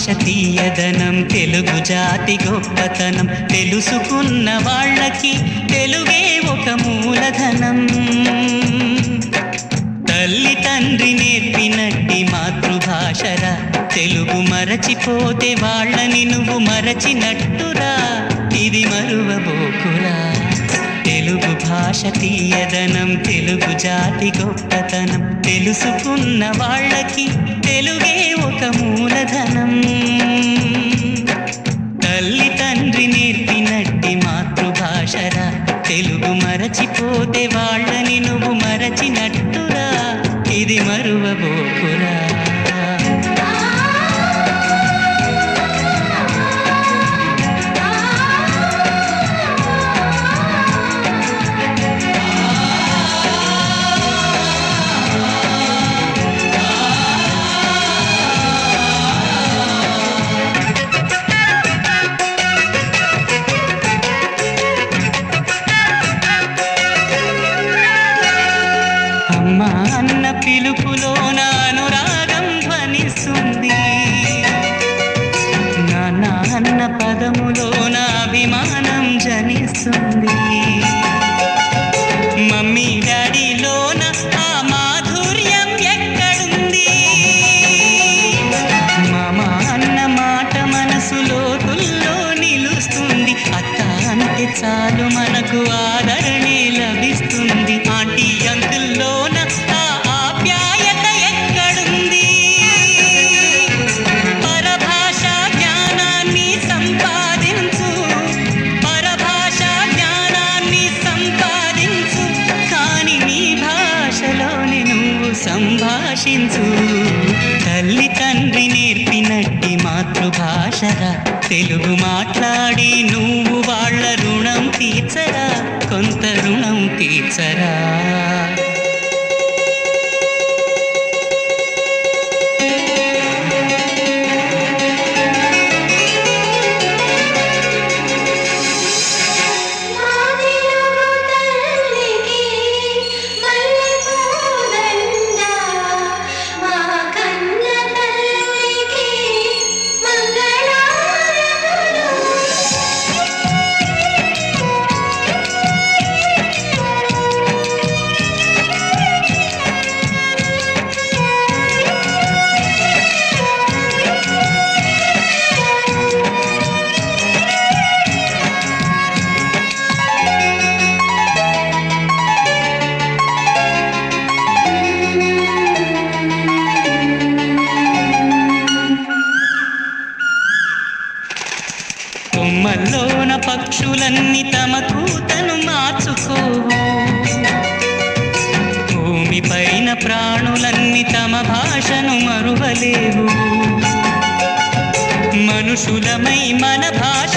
భాష తీయదనం తెలుగు జాతి గొప్పతనం తెలుసుకున్న వాళ్ళకి తెలుగే ఒక మూలధనం తల్లి తండ్రి నేర్పినట్టి మాతృభాషరా తెలుగు మరచిపోతే వాళ్ళని నువ్వు మరచినట్టురా ఇది మరువబోకురా తెలుగు భాష తీయదనం తెలుగు జాతి గొప్పతనం తెలుసుకున్న వాళ్ళకి తెలుగే ఒక మూలధనం తల్లి తండ్రి నేర్పినట్టి మాతృభాషరా తెలుగు మరచిపోతే వాళ్ళని నువ్వు మరచినట్టురా ఇది మరువబోకురా అమ్మా అన్న పిలుపులోన అనురాగం ధ్వనిస్తుంది నాన్న అన్న పదములోన అభిమానం జనిస్తుంది మమ్మీ డాడీలోన ఆ మాధుర్యం ఎక్కడుంది మామ అన్న మాట మనసు లోతుల్లో నిలుస్తుంది అత్త అంటే చాలు మనకు ఆదరణే లభిస్తుంది ఆంటీ అంకుల్లోన ఆ ఆప్యాయత ఎక్కడుంది పరభాషా జ్ఞానాన్ని సంపాదించు పరభాషా జ్ఞానాన్ని సంపాదించు కానీ నీ భాషలోనే నువ్వు సంభాషించు తల్లి తండ్రి నేర్పినట్టి మాతృభాషరా తెలుగు మాట్లాడి నువ్వు వాళ్ళ రుణం తీర్చరా కొంత రుణం తీర్చరా కొమ్మల్లోన పక్షులన్నీ తమ కూతను మార్చుకోవు భూమిపైన ప్రాణులన్నీ తమ భాషను మరువలేవు మనుషులమై మన భాష